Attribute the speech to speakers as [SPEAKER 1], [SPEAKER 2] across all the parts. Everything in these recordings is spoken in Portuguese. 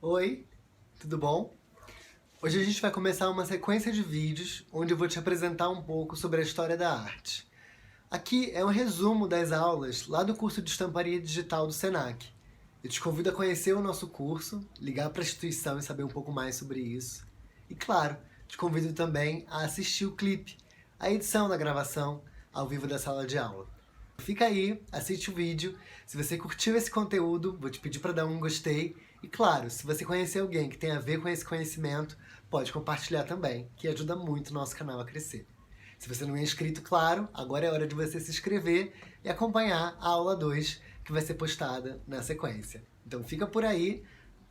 [SPEAKER 1] Oi, tudo bom? Hoje a gente vai começar uma sequência de vídeos onde eu vou te apresentar um pouco sobre a história da arte. Aqui é um resumo das aulas lá do curso de Estamparia Digital do Senac. Eu te convido a conhecer o nosso curso, ligar para a instituição e saber um pouco mais sobre isso. E claro, te convido também a assistir o clipe, a edição da gravação ao vivo da sala de aula. Fica aí, assiste o vídeo. Se você curtiu esse conteúdo, vou te pedir para dar um gostei. E claro, se você conhecer alguém que tem a ver com esse conhecimento, pode compartilhar também, que ajuda muito o nosso canal a crescer. Se você não é inscrito, claro, agora é hora de você se inscrever e acompanhar a aula 2, que vai ser postada na sequência. Então fica por aí,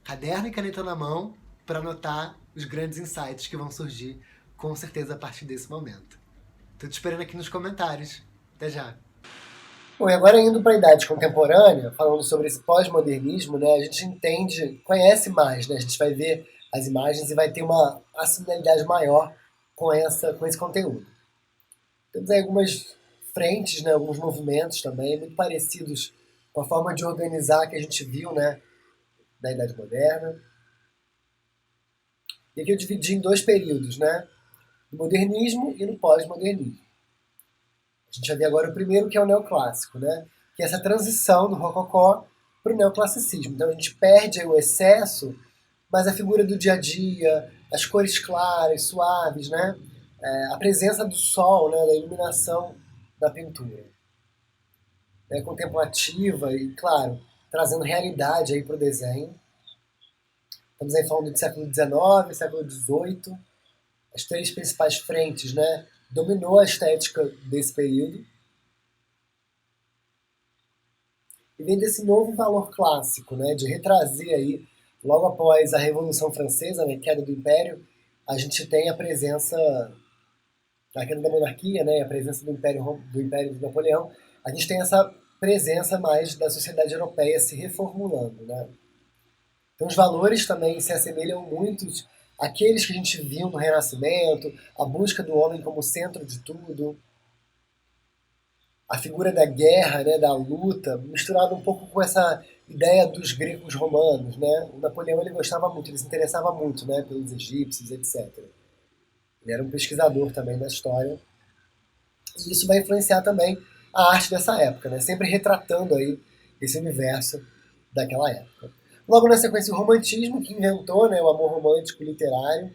[SPEAKER 1] caderno e caneta na mão, para anotar os grandes insights que vão surgir, com certeza, a partir desse momento. Tô te esperando aqui nos comentários. Até já! Bom, e agora indo para a idade contemporânea, falando sobre esse pós-modernismo, né, a gente entende, conhece mais, né, a gente vai ver as imagens e vai ter uma assimilaridade maior com esse conteúdo. Temos aí algumas frentes, né, alguns movimentos também, muito parecidos com a forma de organizar que a gente viu, né, na Idade Moderna. E aqui eu dividi em dois períodos, né, no modernismo e no pós-modernismo. A gente vai ver agora o primeiro, que é o neoclássico, né? Que é essa transição do rococó para o neoclassicismo. Então a gente perde aí o excesso, mas a figura do dia a dia, as cores claras, suaves, né? A presença do sol, né? Da iluminação da pintura. Contemplativa e, claro, trazendo realidade aí para o desenho. Estamos aí falando do século XIX, século XVIII. As três principais frentes, né? Dominou a estética desse período. E vem desse novo valor clássico, né, de retrazer aí, logo após a Revolução Francesa, né, queda do Império, a gente tem a presença, a queda da monarquia, né, a presença do Império de Napoleão, a gente tem essa presença mais da sociedade europeia se reformulando, né. Então os valores também se assemelham muito àqueles que a gente viu no Renascimento, a busca do homem como centro de tudo, a figura da guerra, né, da luta, misturada um pouco com essa ideia dos gregos romanos, né? O Napoleão ele gostava muito, ele se interessava muito, né, pelos egípcios, etc. Ele era um pesquisador também da história e isso vai influenciar também a arte dessa época, né? Sempre retratando aí esse universo daquela época. Logo na sequência o romantismo que inventou, né, o amor romântico literário.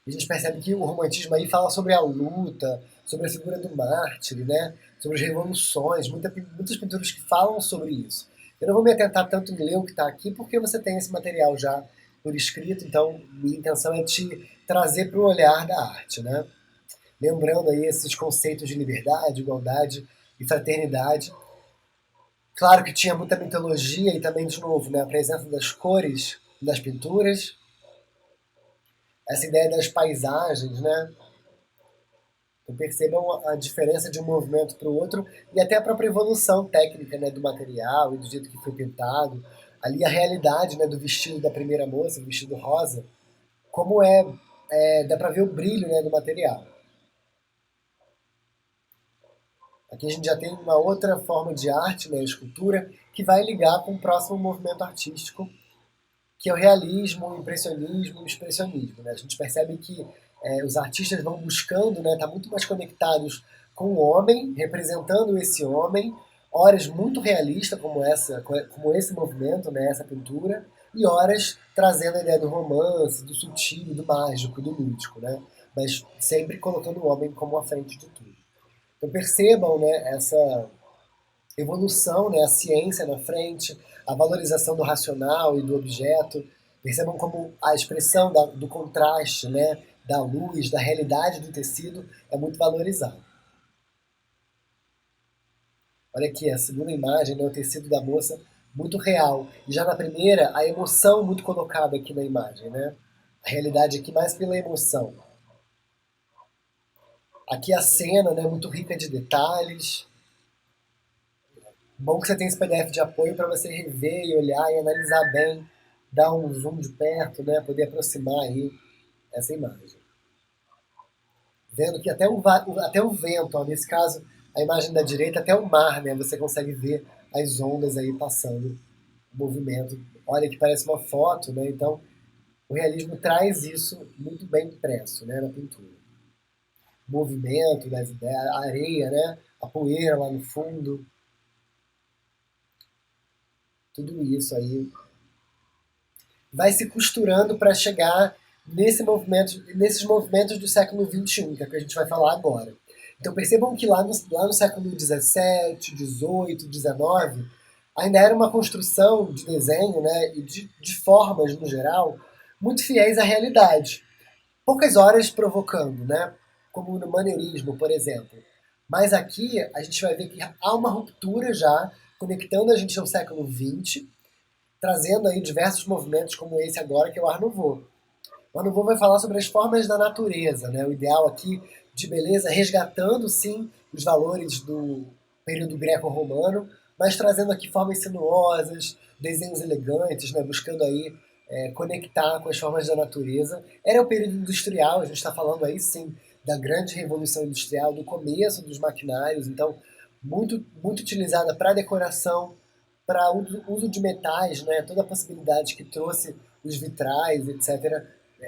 [SPEAKER 1] A gente percebe que o romantismo aí fala sobre a luta, sobre a figura do mártir, né? Sobre as revoluções, muitas pinturas que falam sobre isso. Eu não vou me atentar tanto em ler o que está aqui, porque você tem esse material já por escrito, então minha intenção é te trazer para o olhar da arte, né? Lembrando aí esses conceitos de liberdade, igualdade e fraternidade. Claro que tinha muita mitologia e também, de novo, né, a presença das cores das pinturas, essa ideia das paisagens, né? Então percebam a diferença de um movimento para o outro e até a própria evolução técnica, né, do material e do jeito que foi pintado. Ali a realidade, né, do vestido da primeira moça, o vestido rosa, como dá para ver o brilho, né, do material. Aqui a gente já tem uma outra forma de arte, né, a escultura, que vai ligar com o próximo movimento artístico, que é o realismo, o impressionismo e o expressionismo. Né? A gente percebe que os artistas vão buscando, né, tá muito mais conectados com o homem, representando esse homem, horas muito realista como esse movimento, né, essa pintura, e horas trazendo a ideia do romance, do sutil, do mágico, do lúdico, né? Mas sempre colocando o homem como a frente de tudo. Então percebam, né, essa evolução, né, a ciência na frente, a valorização do racional e do objeto. Percebam como a expressão do contraste, né, da luz, da realidade do tecido é muito valorizada. Olha aqui, a segunda imagem, né, o tecido da moça, muito real. E já na primeira, a emoção muito colocada aqui na imagem. Né? A realidade aqui mais pela emoção. Aqui a cena, né, muito rica de detalhes. Bom que você tem esse PDF de apoio para você rever e olhar e analisar bem, dar um zoom de perto, né, poder aproximar aí essa imagem. Vendo que até o vento, ó, nesse caso, a imagem da direita, até o mar, né, você consegue ver as ondas aí passando, o movimento olha que parece uma foto, né? Então, o realismo traz isso muito bem impresso, né, na pintura. O movimento das ideias, a areia, né? A poeira lá no fundo, tudo isso aí vai se costurando para chegar nesses movimentos do século XXI, que é o que a gente vai falar agora. Então percebam que lá no século XVII, XVIII, XIX, ainda era uma construção de desenho, né, e de formas no geral, muito fiéis à realidade. Poucas horas provocando, né, como no maneirismo, por exemplo. Mas aqui a gente vai ver que há uma ruptura já, conectando a gente ao século XX, trazendo aí diversos movimentos como esse agora, que é o Art Nouveau. O Art Nouveau vai falar sobre as formas da natureza, né? O ideal aqui de beleza, resgatando sim os valores do período greco-romano, mas trazendo aqui formas sinuosas, desenhos elegantes, né? Buscando aí conectar com as formas da natureza. Era o período industrial, a gente está falando aí sim da grande revolução industrial, do começo dos maquinários, então muito utilizada para decoração, para uso de metais, né? Toda a possibilidade que trouxe os vitrais, etc.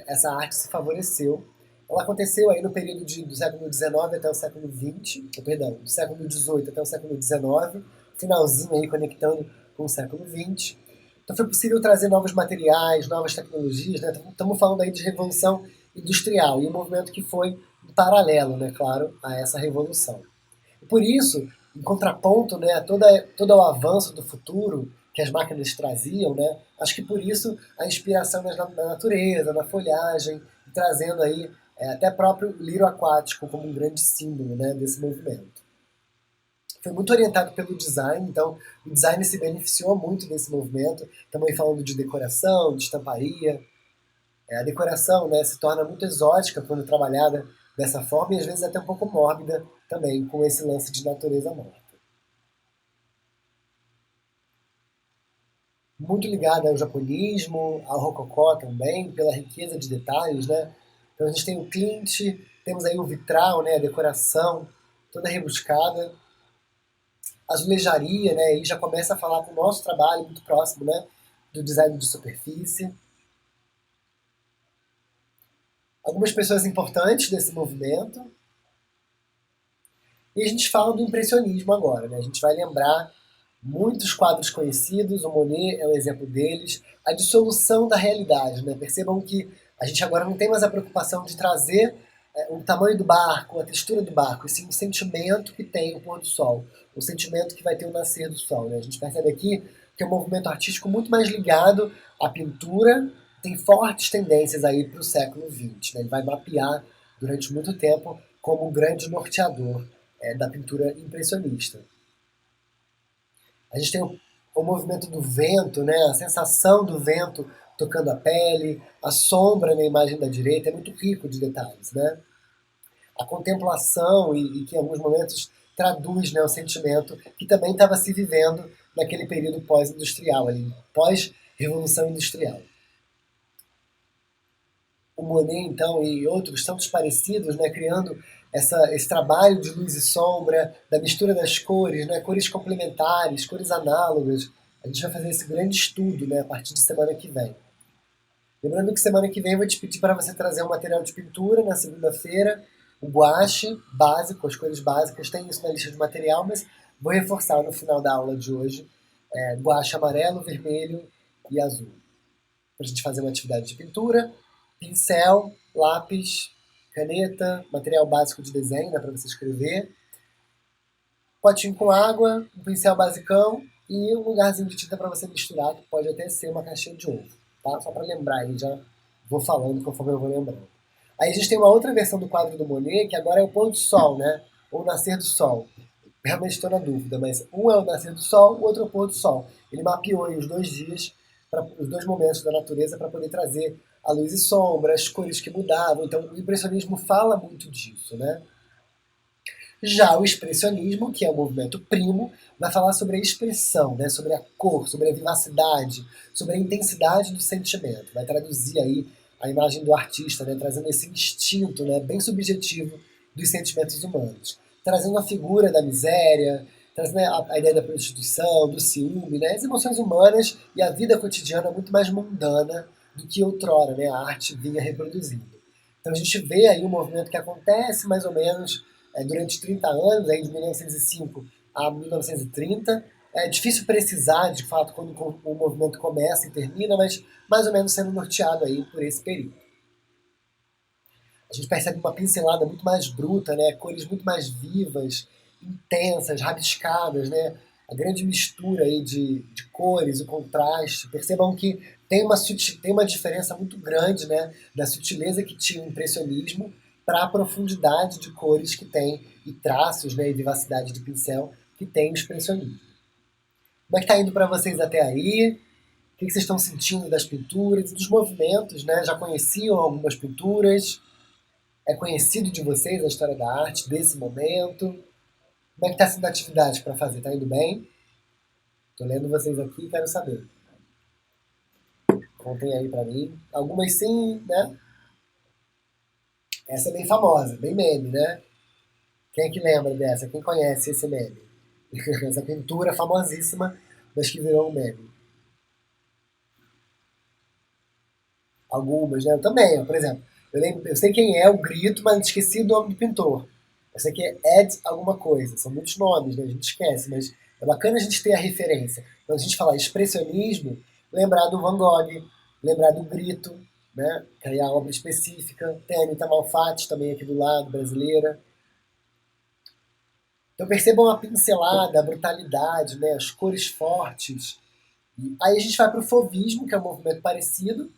[SPEAKER 1] Essa arte se favoreceu. Ela aconteceu aí no período do século XIX até o século XX, perdão, do século XVIII até o século XIX, finalzinho aí conectando com o século XX. Então foi possível trazer novos materiais, novas tecnologias, né? Estamos falando aí de revolução industrial e um movimento que foi em paralelo, né, claro, a essa revolução. E por isso, em contraponto, né, a todo o avanço do futuro que as máquinas traziam, né, acho que por isso a inspiração na natureza, na folhagem, trazendo aí até próprio lírio aquático como um grande símbolo, né, desse movimento. Foi muito orientado pelo design, então o design se beneficiou muito desse movimento. Estamos aí falando de decoração, de estamparia. A decoração, né, se torna muito exótica quando trabalhada dessa forma e às vezes até um pouco mórbida também, com esse lance de natureza morta. Muito ligada ao japonismo, ao rococó também, pela riqueza de detalhes, né? Então a gente tem o Klimt, temos aí o vitral, né, a decoração toda rebuscada, a azulejaria, né, e já começa a falar com o nosso trabalho muito próximo, né, do design de superfície. Algumas pessoas importantes desse movimento. E a gente fala do impressionismo agora, né? A gente vai lembrar muitos quadros conhecidos, o Monet é um exemplo deles, a dissolução da realidade, né? Percebam que a gente agora não tem mais a preocupação de trazer o tamanho do barco, a textura do barco, e sim o sentimento que tem o pôr do sol, o sentimento que vai ter o nascer do sol, né? A gente percebe aqui que é um movimento artístico muito mais ligado à pintura, tem fortes tendências aí para o século XX, né? Ele vai mapear durante muito tempo como um grande norteador da pintura impressionista. A gente tem o movimento do vento, né? A sensação do vento tocando a pele, a sombra na imagem da direita, é muito rico de detalhes, né? A contemplação e que em alguns momentos traduz, né, o sentimento que também estava se vivendo naquele período pós-industrial, ali, pós-revolução industrial. O Monet, então, e outros tantos parecidos, né, criando esse trabalho de luz e sombra, da mistura das cores, né, cores complementares, cores análogas. A gente vai fazer esse grande estudo, né, a partir de semana que vem. Lembrando que semana que vem eu vou te pedir para você trazer um material de pintura na segunda-feira, o guache básico, as cores básicas, tem isso na lista de material, mas vou reforçar no final da aula de hoje, guache amarelo, vermelho e azul. Para a gente fazer uma atividade de pintura, pincel, lápis, caneta, material básico de desenho, né, para você escrever, potinho com água, um pincel basicão e um lugarzinho de tinta para você misturar, que pode até ser uma caixinha de ovo, tá? Só para lembrar aí, já vou falando conforme eu vou lembrando. Aí a gente tem uma outra versão do quadro do Monet, que agora é o pôr do sol, né? Ou o nascer do sol. Realmente estou na dúvida, mas um é o nascer do sol, o outro é o pôr do sol. Ele mapeou aí os 2 dias, os 2 momentos da natureza para poder trazer a luz e sombra, as cores que mudavam. Então o impressionismo fala muito disso, né? Já o expressionismo, que é o movimento primo, vai falar sobre a expressão, né? Sobre a cor, sobre a vivacidade, sobre a intensidade do sentimento. Vai traduzir aí a imagem do artista, né? Trazendo esse instinto, né? Bem subjetivo dos sentimentos humanos. Trazendo a figura da miséria, traz, né, a ideia da prostituição, do ciúme, né, as emoções humanas e a vida cotidiana muito mais mundana do que outrora, né, a arte vinha reproduzindo. Então a gente vê aí um movimento que acontece mais ou menos durante 30 anos, aí de 1905 a 1930. É difícil precisar, de fato, quando o movimento começa e termina, mas mais ou menos sendo norteado aí por esse período. A gente percebe uma pincelada muito mais bruta, né? Cores muito mais vivas, intensas, rabiscadas, né? A grande mistura aí de cores, o contraste. Percebam que tem uma diferença muito grande, né? Da sutileza que tinha o impressionismo para a profundidade de cores que tem e traços, né? E vivacidade de pincel que tem o expressionismo. Como é que está indo para vocês até aí? O que vocês estão sentindo das pinturas e dos movimentos, né? Já conheciam algumas pinturas? É conhecido de vocês a história da arte, desse momento? Como é que está sendo a atividade para fazer? Está indo bem? Estou lendo vocês aqui e quero saber. Contem aí para mim. Algumas sim, né? Essa é bem famosa, bem meme, né? Quem é que lembra dessa? Quem conhece esse meme? Essa pintura famosíssima, mas que virou um meme. Algumas, né? Eu também, por exemplo. Eu sei quem é o Grito, mas esqueci o nome do pintor. Eu sei que é Ed alguma coisa. São muitos nomes, né? A gente esquece, mas é bacana a gente ter a referência. Quando a gente fala expressionismo, lembrar do Van Gogh, lembrar do Grito, né? Que é a obra específica. Tem a Anitta Malfatti também aqui do lado, brasileira. Então percebam a pincelada, a brutalidade, né? As cores fortes. E aí a gente vai para o fauvismo, que é um movimento parecido,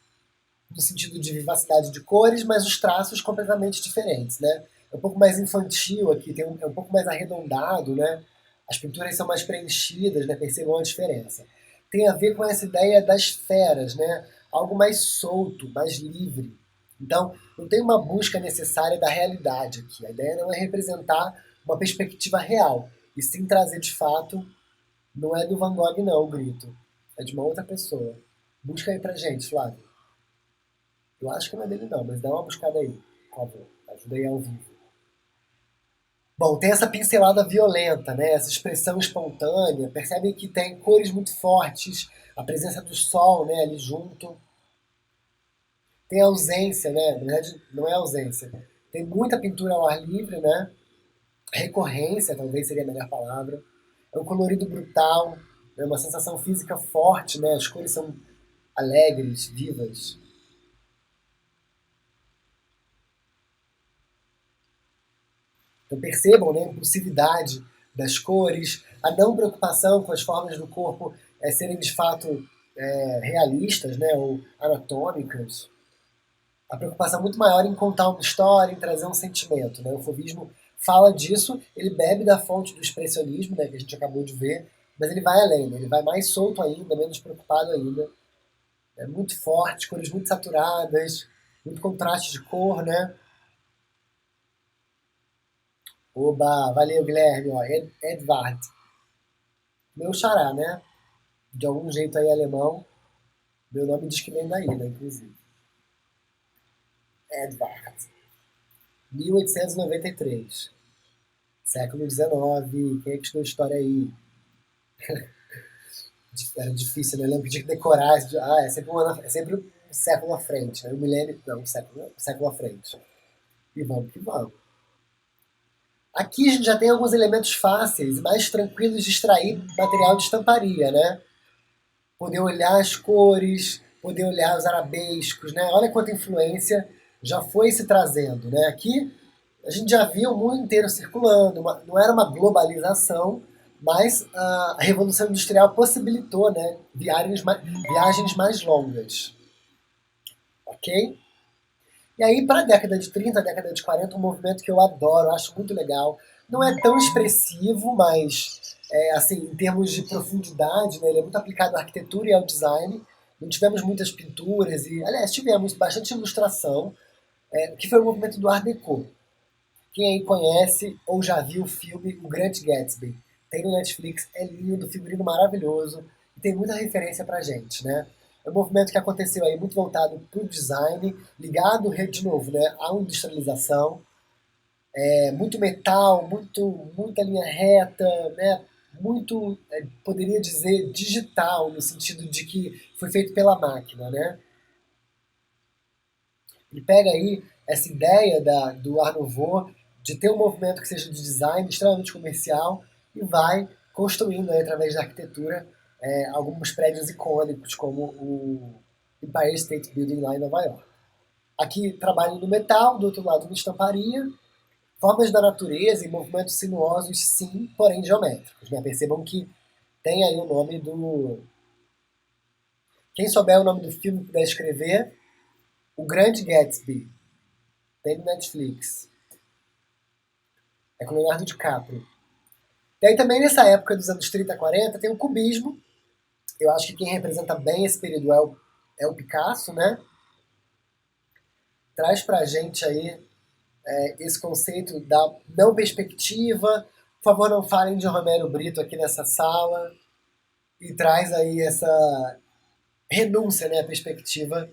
[SPEAKER 1] no sentido de vivacidade de cores, mas os traços completamente diferentes, né? É um pouco mais infantil aqui, é um pouco mais arredondado, né? As pinturas são mais preenchidas, né? Percebam a diferença. Tem a ver com essa ideia das esferas, né? Algo mais solto, mais livre. Então, não tem uma busca necessária da realidade aqui. A ideia não é representar uma perspectiva real, e sim trazer de fato, não é do Van Gogh não, o grito. É de uma outra pessoa. Busca aí pra gente, Flávio. Eu acho que não é dele não, mas dá uma buscada aí, por favor. Ajuda aí ao vivo. Bom, tem essa pincelada violenta, né? Essa expressão espontânea. Percebem que tem cores muito fortes, a presença do sol, né, ali junto. Tem ausência, né? Na verdade, não é ausência. Tem muita pintura ao ar livre, né? Recorrência, talvez seria a melhor palavra. É um colorido brutal, é uma sensação física forte, né? As cores são alegres, vivas. Então percebam, né, a impulsividade das cores, a não preocupação com as formas do corpo serem de fato realistas, né, ou anatômicas. A preocupação muito maior em contar uma história, em trazer um sentimento. Né? O fauvismo fala disso, ele bebe da fonte do expressionismo, né, que a gente acabou de ver, mas ele vai além, né? Ele vai mais solto ainda, menos preocupado ainda. É muito forte, cores muito saturadas, muito contraste de cor, né? Oba, valeu, Guilherme. Ó, Edvard. Meu xará, né? De algum jeito aí alemão. Meu nome diz que vem daí, né, inclusive. Edvard. 1893. Século XIX. Quem é que estudou história aí? Era difícil, né? Eu lembro que tinha que decorar. É sempre um século à frente, né? Um milênio. Não, um século à frente. E vamos que vamos. Aqui a gente já tem alguns elementos fáceis, mais tranquilos de extrair material de estamparia, né? Poder olhar as cores, poder olhar os arabescos, né? Olha quanta influência já foi se trazendo, né? Aqui a gente já via o mundo inteiro circulando, não era uma globalização, mas a Revolução Industrial possibilitou, né, viagens mais longas, ok? E aí, para a década de 30, a década de 40, um movimento que eu adoro, acho muito legal. Não é tão expressivo, mas, assim, em termos de profundidade, né, ele é muito aplicado à arquitetura e ao design. Não tivemos muitas pinturas, e, aliás, tivemos bastante ilustração, que foi o movimento do Art Deco. Quem aí conhece ou já viu o filme O Grande Gatsby? Tem no Netflix, é lindo, figurino maravilhoso, e tem muita referência pra gente, né? É um movimento que aconteceu aí muito voltado para o design, ligado, de novo, né, à industrialização. Muito metal, muita linha reta, né, muito, poderia dizer, digital, no sentido de que foi feito pela máquina, né? Ele pega aí essa ideia do Art Nouveau de ter um movimento que seja de design extremamente comercial e vai construindo aí, através da arquitetura, alguns prédios icônicos, como o Empire State Building lá em Nova York. Aqui trabalho no metal, do outro lado na estamparia, formas da natureza e movimentos sinuosos, sim, porém geométricos. Né? Percebam que tem aí o nome do... Quem souber o nome do filme e puder escrever, O Grande Gatsby, tem no Netflix. É com Leonardo DiCaprio. E aí também nessa época dos anos 30, 40, tem o cubismo. Eu acho que quem representa bem esse período é o Picasso, né? Traz pra gente aí esse conceito da não perspectiva. Por favor, não falem de Romero Brito aqui nessa sala. E traz aí essa renúncia, né, à perspectiva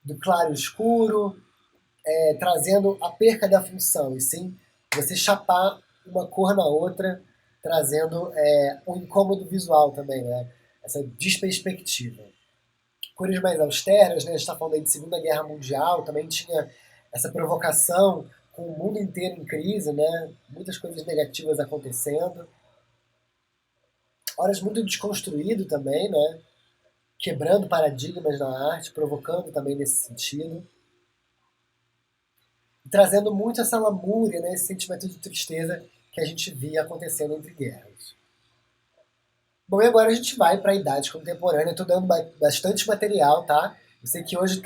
[SPEAKER 1] do claro e escuro, trazendo a perca da função, e sim você chapar uma cor na outra, trazendo um incômodo visual também, né? Essa desperspectiva. Cores mais austeras, né? A gente está falando aí de Segunda Guerra Mundial, também tinha essa provocação com o mundo inteiro em crise, né? Muitas coisas negativas acontecendo. Horas muito desconstruído também, né? Quebrando paradigmas na arte, provocando também nesse sentido. E trazendo muito essa lamúria, né, esse sentimento de tristeza que a gente via acontecendo entre guerras. Bom, e agora a gente vai para a idade contemporânea. Estou dando bastante material, tá? Eu sei que hoje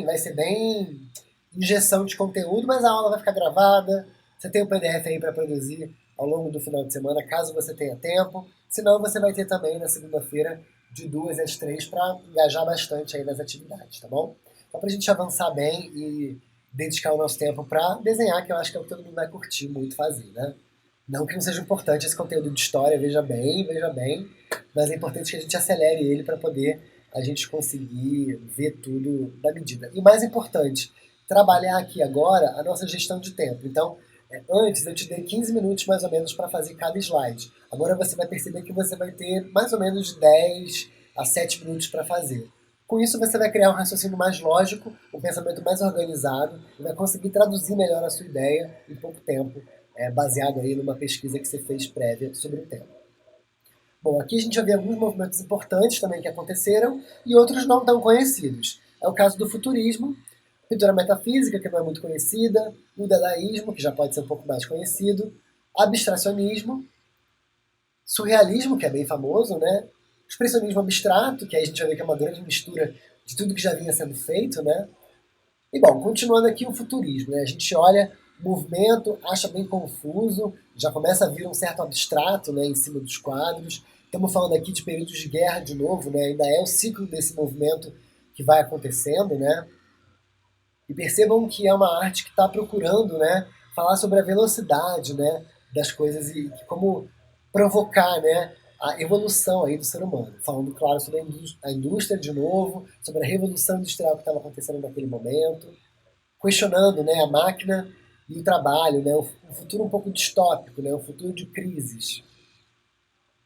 [SPEAKER 1] vai ser bem injeção de conteúdo, mas a aula vai ficar gravada. Você tem o PDF aí para produzir ao longo do final de semana, caso você tenha tempo. Senão você vai ter também na segunda-feira, de 2 às 3, para engajar bastante aí nas atividades, tá bom? Então, para a gente avançar bem e dedicar o nosso tempo para desenhar, que eu acho que é o que todo mundo vai curtir muito fazer, né? Não que não seja importante esse conteúdo de história, veja bem, mas é importante que a gente acelere ele para poder a gente conseguir ver tudo na medida. E mais importante, trabalhar aqui agora a nossa gestão de tempo. Então, antes eu te dei 15 minutos mais ou menos para fazer cada slide. Agora você vai perceber que você vai ter mais ou menos de 10 a 7 minutos para fazer. Com isso você vai criar um raciocínio mais lógico, um pensamento mais organizado e vai conseguir traduzir melhor a sua ideia em pouco tempo, baseado aí numa pesquisa que você fez prévia sobre o tema. Bom, aqui a gente já vê alguns movimentos importantes também que aconteceram e outros não tão conhecidos. É o caso do futurismo, pintura metafísica, que não é muito conhecida, o dadaísmo, que já pode ser um pouco mais conhecido, abstracionismo, surrealismo, que é bem famoso, né? Expressionismo abstrato, que aí a gente vai ver que é uma grande mistura de tudo que já vinha sendo feito, né? E bom, continuando aqui o futurismo, né? A gente olha o movimento, acha bem confuso, já começa a vir um certo abstrato, né, em cima dos quadros. Estamos falando aqui de períodos de guerra de novo, né? Ainda é o ciclo desse movimento que vai acontecendo, né? E percebam que é uma arte que está procurando, né, falar sobre a velocidade, né, das coisas e como provocar, né, a evolução aí do ser humano. Falando, claro, sobre a indústria de novo, sobre a revolução industrial que estava acontecendo naquele momento, questionando, né, a máquina e o trabalho, né, um futuro um pouco distópico, né, um futuro de crises.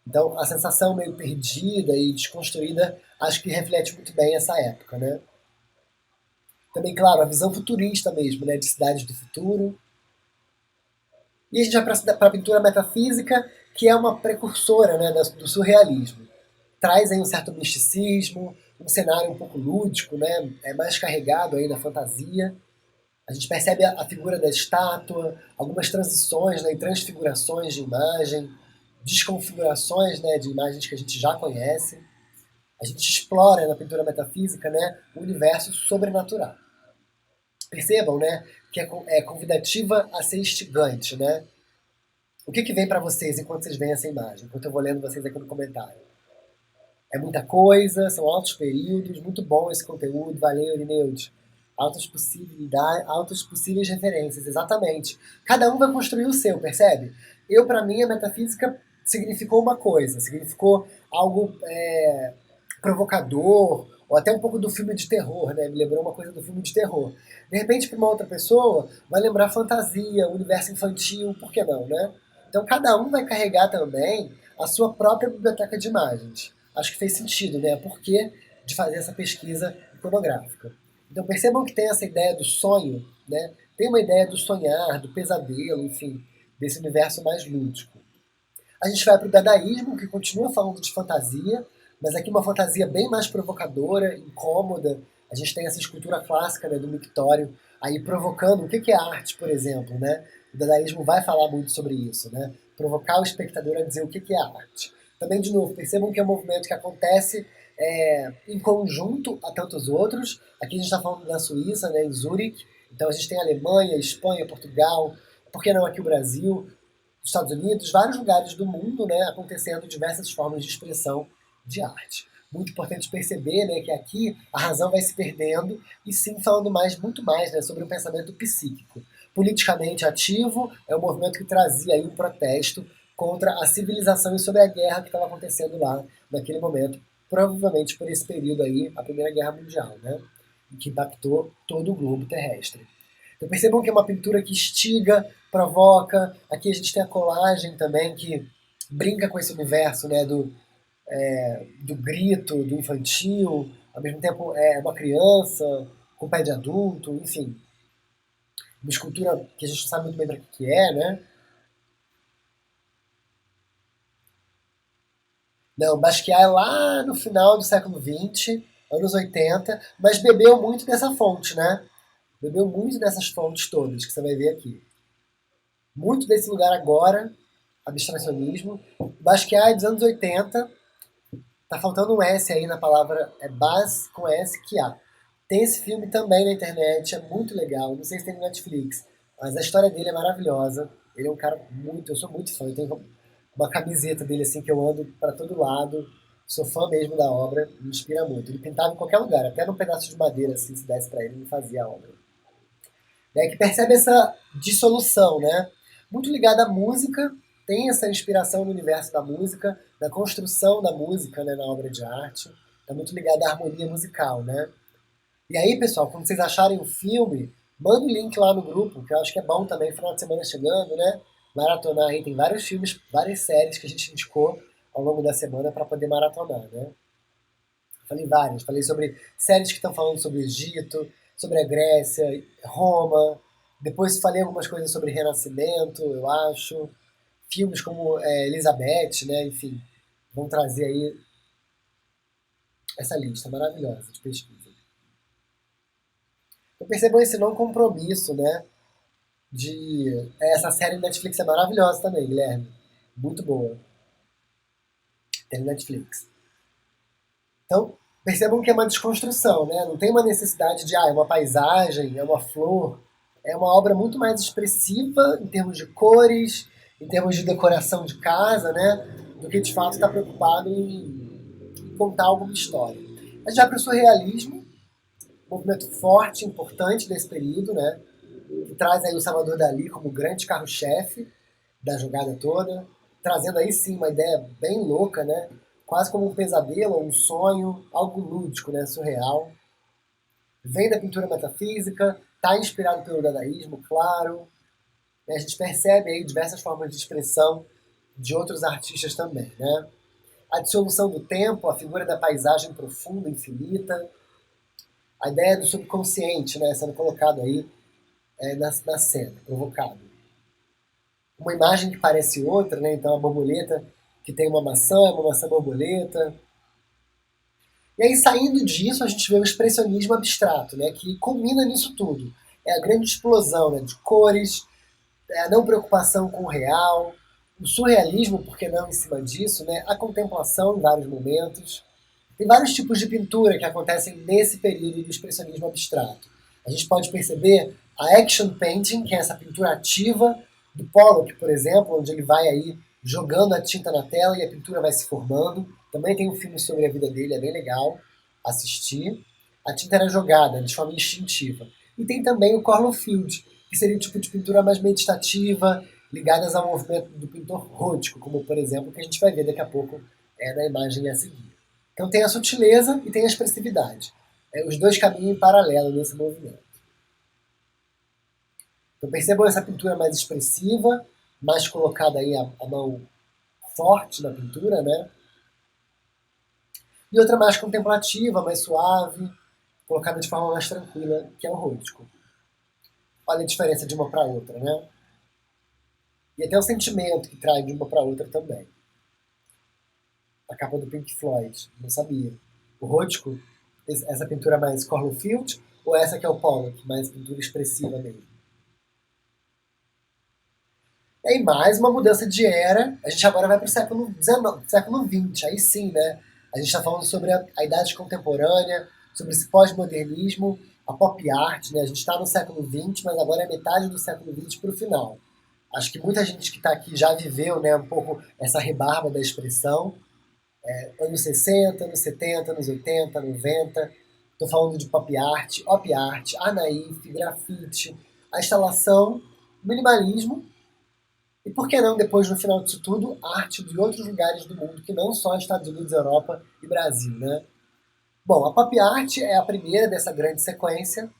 [SPEAKER 1] Então, a sensação meio perdida e desconstruída acho que reflete muito bem essa época, né? Também, claro, a visão futurista mesmo, né, de cidades do futuro. E a gente vai para a pintura metafísica, que é uma precursora, né, do surrealismo. Traz aí um certo misticismo, um cenário um pouco lúdico, né, é mais carregado aí na fantasia. A gente percebe a figura da estátua, algumas transições, né, e transfigurações de imagem, desconfigurações, né, de imagens que a gente já conhece. A gente explora na pintura metafísica, né, o universo sobrenatural. Percebam, né, que é convidativa a ser instigante, né? O que vem para vocês enquanto vocês veem essa imagem? Enquanto eu vou lendo vocês aqui no comentário. É muita coisa, são altos períodos, muito bom esse conteúdo, valeu, Irineude. Altas possíveis referências, exatamente. Cada um vai construir o seu, percebe? Para mim, a metafísica significou uma coisa, significou algo provocador, ou até um pouco do filme de terror, né? Me lembrou uma coisa do filme de terror. De repente, para uma outra pessoa, vai lembrar fantasia, universo infantil, por que não, né? Então cada um vai carregar também a sua própria biblioteca de imagens. Acho que fez sentido, né? Por que de fazer essa pesquisa iconográfica? Então percebam que tem essa ideia do sonho, né? Tem uma ideia do sonhar, do pesadelo, enfim, desse universo mais lúdico. A gente vai para o dadaísmo, que continua falando de fantasia, mas aqui uma fantasia bem mais provocadora, incômoda. A gente tem essa escultura clássica, né, do mictório aí provocando o que é arte, por exemplo, né? O dadaísmo vai falar muito sobre isso, né? Provocar o espectador a dizer o que é arte. Também, de novo, percebam que é um movimento que acontece em conjunto a tantos outros. Aqui a gente está falando da Suíça, né, em Zurique. Então a gente tem a Alemanha, Espanha, Portugal, por que não aqui o Brasil? Estados Unidos, vários lugares do mundo, né, acontecendo diversas formas de expressão de arte. Muito importante perceber, né, que aqui a razão vai se perdendo e sim falando muito mais, né, sobre um pensamento psíquico. Politicamente ativo é um movimento que trazia aí um protesto contra a civilização e sobre a guerra que estava acontecendo lá naquele momento, provavelmente por esse período aí, a Primeira Guerra Mundial, né, que impactou todo o globo terrestre. Então percebam que é uma pintura que instiga, provoca. Aqui a gente tem a colagem também, que brinca com esse universo, né, do grito, do infantil, ao mesmo tempo é uma criança com pé de adulto, enfim. Uma escultura que a gente não sabe muito bem para que é, né? Não, Basquiat é lá no final do século XX, anos 80, mas bebeu muito dessa fonte, né? Bebeu muito dessas fontes todas que você vai ver aqui. Muito desse lugar agora, abstracionismo. Basquiat é dos anos 80, tá faltando um S aí na palavra, é Bas com S que A. Tem esse filme também na internet, é muito legal, não sei se tem no Netflix, mas a história dele é maravilhosa. Ele é um cara muito, eu sou muito fã, eu tenho uma camiseta dele assim que eu ando para todo lado, sou fã mesmo da obra, me inspira muito. Ele pintava em qualquer lugar, até num pedaço de madeira, assim, se desse para ele, ele fazia a obra. Que percebe essa dissolução, né? Muito ligada à música, tem essa inspiração no universo da música, da construção da música, né, na obra de arte, está muito ligada à harmonia musical, né? E aí, pessoal, quando vocês acharem o filme, manda o link lá no grupo, que eu acho que é bom também, final de semana chegando, né? Maratonar aí, tem vários filmes, várias séries que a gente indicou ao longo da semana para poder maratonar, né? Falei várias, falei sobre séries que estão falando sobre o Egito, sobre a Grécia, Roma. Depois falei algumas coisas sobre Renascimento, eu acho. Filmes como Elizabeth, né? Enfim, vão trazer aí essa lista maravilhosa de pesquisa. Então percebam esse não compromisso, né? Essa série Netflix é maravilhosa também, Guilherme. Muito boa. Tem no Netflix. Então, percebam que é uma desconstrução, né? Não tem uma necessidade de, é uma paisagem, é uma flor. É uma obra muito mais expressiva em termos de cores, em termos de decoração de casa, né? Do que de fato está preocupado em contar alguma história. A gente vai para o surrealismo, um movimento forte, importante desse período, né? Que traz aí o Salvador Dalí como grande carro-chefe da jogada toda, trazendo aí sim uma ideia bem louca, né? Quase como um pesadelo, um sonho, algo lúdico, né? Surreal. Vem da pintura metafísica, está inspirado pelo dadaísmo, claro. A gente percebe aí diversas formas de expressão de outros artistas também, né? A dissolução do tempo, a figura da paisagem profunda, infinita, a ideia do subconsciente, né, sendo colocado aí na cena, provocado. Uma imagem que parece outra, né? Então a borboleta que tem uma maçã, é uma maçã borboleta. E aí, saindo disso, a gente vê o expressionismo abstrato, né? Que culmina nisso tudo. É a grande explosão, né? De cores, é a não preocupação com o real, o surrealismo, por que não em cima disso, né? A contemplação em vários momentos. Tem vários tipos de pintura que acontecem nesse período do expressionismo abstrato. A gente pode perceber a action painting, que é essa pintura ativa do Pollock, por exemplo, onde ele vai aí jogando a tinta na tela e a pintura vai se formando. Também tem um filme sobre a vida dele, é bem legal assistir. A tinta era jogada de forma instintiva. E tem também o Corlo Field, que seria o tipo de pintura mais meditativa, ligadas ao movimento do pintor rótico, como por exemplo, que a gente vai ver daqui a pouco na imagem a seguir. Então tem a sutileza e tem a expressividade. Os dois caminham em paralelo nesse movimento. Então percebam essa pintura mais expressiva, mais colocada aí a mão forte na pintura, né? E outra mais contemplativa, mais suave, colocada de forma mais tranquila, que é o rústico. Olha a diferença de uma para outra, né? E até o sentimento que traz de uma para outra também. A capa do Pink Floyd, não sabia. O rústico, essa pintura mais Cornfield, ou essa que é o Pollock, mais pintura expressiva mesmo? E aí mais uma mudança de era, a gente agora vai para o século XIX, século XX, aí sim, né? A gente está falando sobre a idade contemporânea, sobre esse pós-modernismo, a pop art, né? A gente está no século XX, mas agora é metade do século XX para o final. Acho que muita gente que está aqui já viveu, né, um pouco essa rebarba da expressão. Anos 60, anos 70, anos 80, 90. Estou falando de pop art, op art, anaif, grafite, a instalação, minimalismo e por que não, depois, no final disso tudo, arte de outros lugares do mundo, que não só Estados Unidos, Europa e Brasil, né? Bom, a pop art é a primeira dessa grande sequência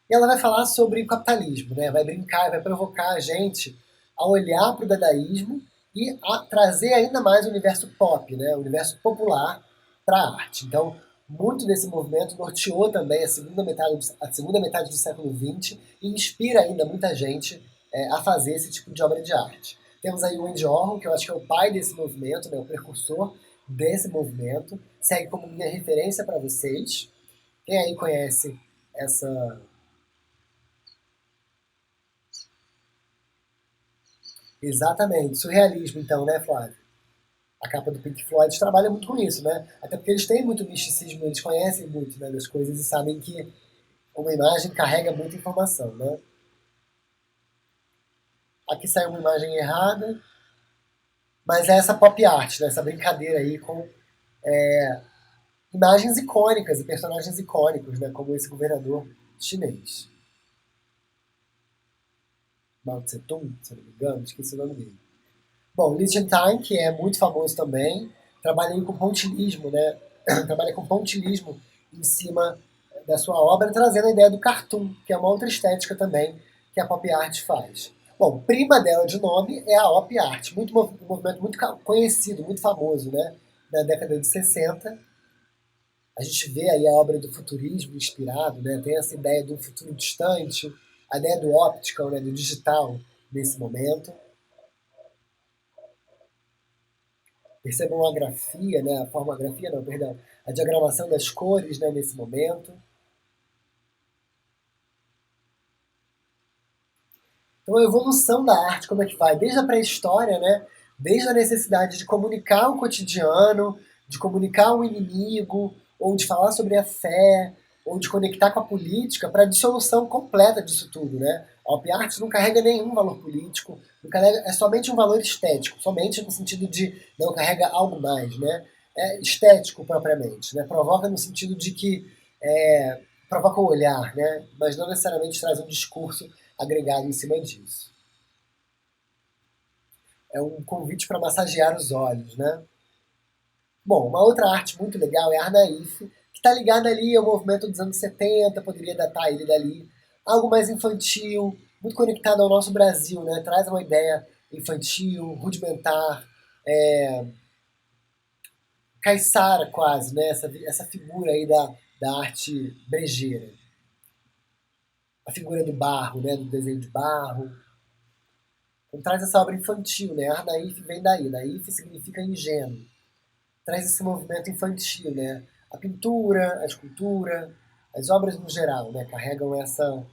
[SPEAKER 1] e ela vai falar sobre o capitalismo, né? Vai brincar, vai provocar a gente a olhar para o dadaísmo e a trazer ainda mais o universo pop, né? O universo popular para a arte. Então, muito desse movimento norteou também a segunda metade do século XX e inspira ainda muita gente a fazer esse tipo de obra de arte. Temos aí o Andy Warhol, que eu acho que é o pai desse movimento, né? O precursor desse movimento, segue como minha referência para vocês. Quem aí conhece essa. Exatamente, surrealismo então, né, Flávio? A capa do Pink Floyd trabalha muito com isso, né? Até porque eles têm muito misticismo, eles conhecem muito, né, das coisas e sabem que uma imagem carrega muita informação, né? Aqui saiu uma imagem errada, mas é essa pop art, né, essa brincadeira aí com imagens icônicas e personagens icônicos, né, como esse governador chinês. Mao Tse Tung, se eu não me engano, esqueci o nome dele. Bom, Liechtenstein, que é muito famoso também, trabalha com pontilhismo, né? Trabalha com pontilhismo em cima da sua obra, trazendo a ideia do cartoon, que é uma outra estética também que a pop art faz. Bom, prima dela de nome é a op art, um movimento muito conhecido, muito famoso, né? Da década de 60. A gente vê aí a obra do futurismo inspirado, né? Tem essa ideia do futuro distante, a ideia do optical, né? Do digital nesse momento. Percebam a grafia, né? A formografia, não, perdão, a diagramação das cores, né, nesse momento. Então a evolução da arte, como é que vai? Desde a pré-história, né? Desde a necessidade de comunicar o cotidiano, de comunicar o inimigo, ou de falar sobre a fé, ou de conectar com a política, para a dissolução completa disso tudo, né? A op art não carrega nenhum valor político, não carrega, é somente um valor estético, somente no sentido de não carrega algo mais, né? É estético propriamente, né? Provoca no sentido de que provoca o olhar, né? Mas não necessariamente traz um discurso agregado em cima disso. É um convite para massagear os olhos, né? Bom, uma outra arte muito legal é a Arnaif, que está ligada ali ao movimento dos anos 70, poderia datar ele dali. Algo mais infantil, muito conectado ao nosso Brasil, né? Traz uma ideia infantil, rudimentar, caiçara quase, né? Essa figura aí da arte brejeira. A figura do barro, né? Do desenho de barro, então, traz essa obra infantil, né? Naif vem daí. Naif significa ingênuo. Traz esse movimento infantil, né? A pintura, a escultura, as obras no geral, né? Carregam essa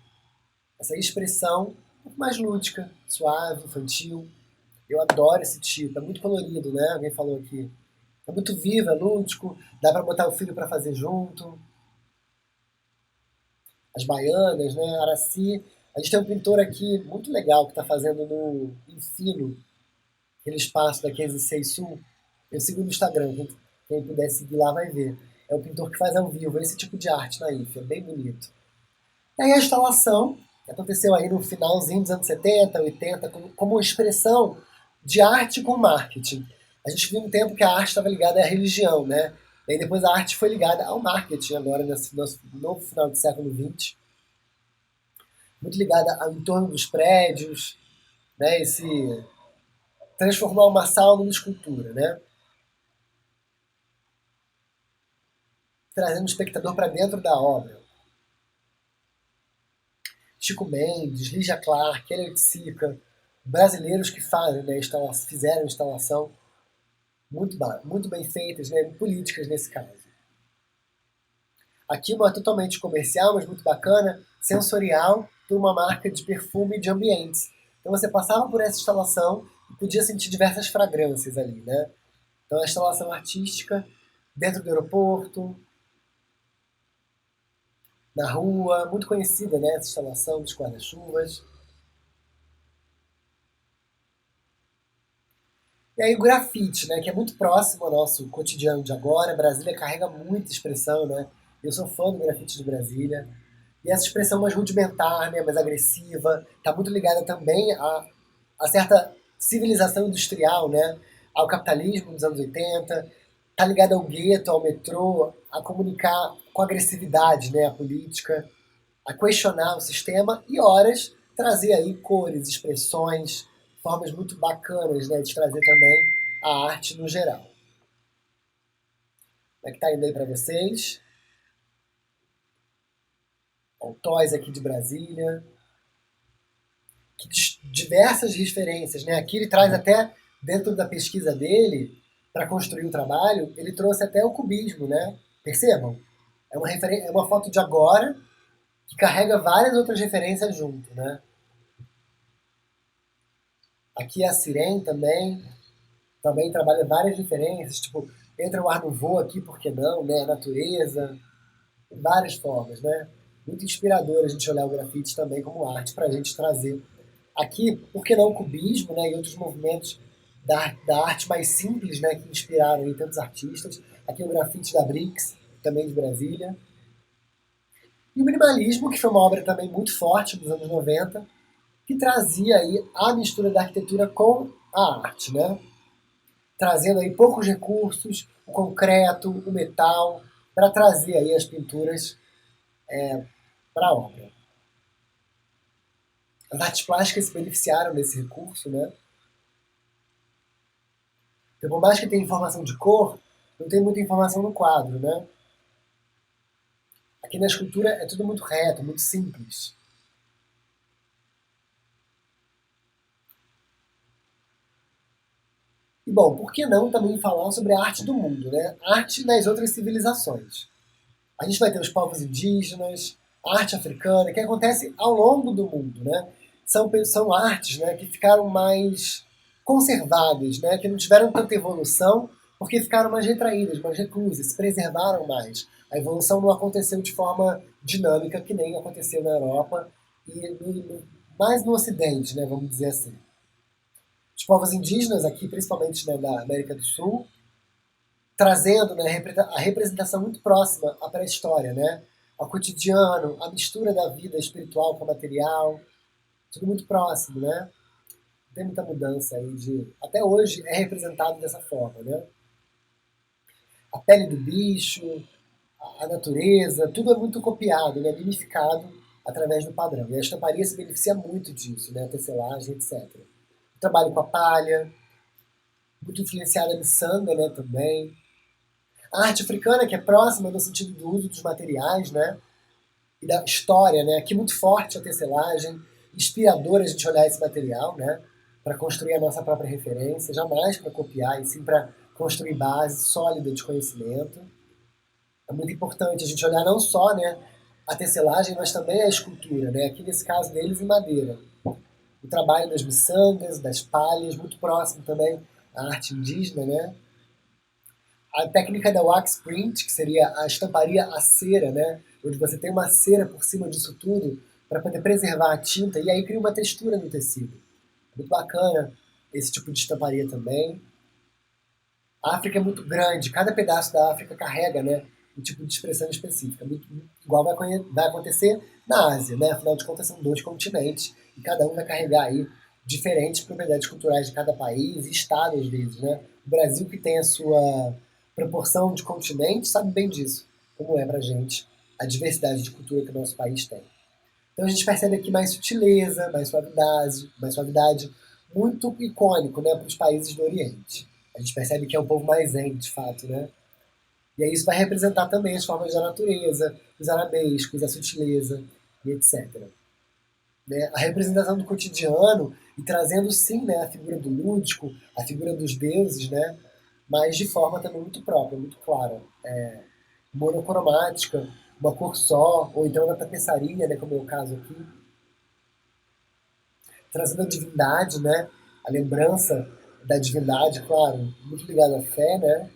[SPEAKER 1] expressão muito mais lúdica, suave, infantil. Eu adoro esse tipo, é muito colorido, né? Alguém falou aqui. É muito vivo, é lúdico, dá para botar o filho para fazer junto. As baianas, né? Araci. A gente tem um pintor aqui muito legal que está fazendo no Infino, aquele espaço da 506 Sul. Eu sigo no Instagram, quem puder seguir lá vai ver. É o pintor que faz ao vivo esse tipo de arte na IFE, é bem bonito. E aí a instalação, que aconteceu aí no finalzinho dos anos 70, 80, como expressão de arte com marketing. A gente viu um tempo que a arte estava ligada à religião, né? E aí depois a arte foi ligada ao marketing, agora nesse novo final do século XX. Muito ligada ao entorno dos prédios, né? transformar uma sala numa escultura, né? Trazendo o espectador para dentro da obra. Chico Mendes, Lígia Clark, Elliot Sica, brasileiros que fazem, né, fizeram instalação muito bem feitas, né, políticas nesse caso. Aqui uma totalmente comercial, mas muito bacana, sensorial, por uma marca de perfume de ambientes. Então você passava por essa instalação e podia sentir diversas fragrâncias ali, né? Então a instalação artística dentro do aeroporto, na rua, muito conhecida, né, essa instalação dos guarda-chuvas. E aí o grafite, né, que é muito próximo ao nosso cotidiano de agora. Brasília carrega muita expressão, né? Eu sou fã do grafite de Brasília. E essa expressão mais rudimentar, né, mais agressiva, está muito ligada também a certa civilização industrial, né, ao capitalismo dos anos 80, está ligada ao gueto, ao metrô, a comunicar com agressividade, né, a política, a questionar o sistema e, horas, trazer aí cores, expressões, formas muito bacanas, né, de trazer também a arte no geral. Como é que tá indo aí para vocês? O Toys aqui de Brasília. Que diversas referências, né? Aqui ele traz até, dentro da pesquisa dele, para construir o trabalho, ele trouxe até o cubismo, né? Percebam? É uma foto de agora que carrega várias outras referências junto, né? Aqui é a Siren também trabalha várias diferenças, tipo, entra o Art Nouveau aqui, por que não, né? A natureza, várias formas, né? Muito inspirador a gente olhar o grafite também como arte para a gente trazer aqui, por que não o cubismo, né? E outros movimentos da arte mais simples, né? Que inspiraram aí tantos artistas. Aqui o grafite da Brix, também de Brasília. E o minimalismo, que foi uma obra também muito forte dos anos 90, que trazia aí a mistura da arquitetura com a arte, né? Trazendo aí poucos recursos, o concreto, o metal, para trazer aí as pinturas para a obra. As artes plásticas se beneficiaram desse recurso, né? Então, por mais que tenha informação de cor, não tem muita informação no quadro, né? Aqui na escultura é tudo muito reto, muito simples. E bom, por que não também falar sobre a arte do mundo, né? Arte nas outras civilizações. A gente vai ter os povos indígenas, a arte africana, que acontece ao longo do mundo, né? São artes, né, que ficaram mais conservadas, né, que não tiveram tanta evolução porque ficaram mais retraídas, mais reclusas, se preservaram mais. A evolução não aconteceu de forma dinâmica que nem aconteceu na Europa e mais no Ocidente, né, vamos dizer assim. Os povos indígenas aqui, principalmente, né, da América do Sul, trazendo, né, a representação muito próxima à pré-história, né? Ao cotidiano, a mistura da vida espiritual com a material, tudo muito próximo, né? Tem muita mudança aí até hoje é representado dessa forma, né? A pele do bicho, a natureza, tudo é muito copiado, né? Mimificado através do padrão. E a estamparia se beneficia muito disso, né? A tecelagem, etc. O trabalho com a palha, muito influenciada no samba, né? Também. A arte africana, que é próxima no sentido do uso dos materiais, né? E da história, né? Aqui muito forte a tecelagem, inspiradora a gente olhar esse material, né? Para construir a nossa própria referência, jamais para copiar, e sim para construir base sólida de conhecimento. É muito importante a gente olhar não só, né, a tecelagem, mas também a escultura, né? Aqui nesse caso deles em madeira. O trabalho das miçangas, das palhas, muito próximo também à arte indígena, né? A técnica da wax print, que seria a estamparia à cera, né? Onde você tem uma cera por cima disso tudo para poder preservar a tinta e aí cria uma textura no tecido. Muito bacana esse tipo de estamparia também. A África é muito grande, cada pedaço da África carrega, né, um tipo de expressão específica. Igual vai acontecer na Ásia, né? Afinal de contas são dois continentes e cada um vai carregar aí diferentes propriedades culturais de cada país e estado às vezes, né? O Brasil, que tem a sua proporção de continente, sabe bem disso, como é pra gente a diversidade de cultura que o nosso país tem. Então a gente percebe aqui mais sutileza, mais suavidade, muito icônico, né, para os países do Oriente. A gente percebe que é um povo mais zen, de fato, né? E aí isso vai representar também as formas da natureza, os arabescos, a sutileza e etc. Né? A representação do cotidiano e trazendo sim, né, a figura do lúdico, a figura dos deuses, né, mas de forma também muito própria, muito clara, monocromática, uma cor só, ou então na tapeçaria, né, como é o caso aqui, trazendo a divindade, né, a lembrança da divindade, claro, muito ligada à fé, né,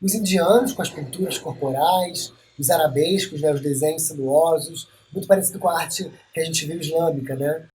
[SPEAKER 1] os indianos com as pinturas corporais, os arabescos, né, os desenhos sinuosos, muito parecido com a arte que a gente viu islâmica, né?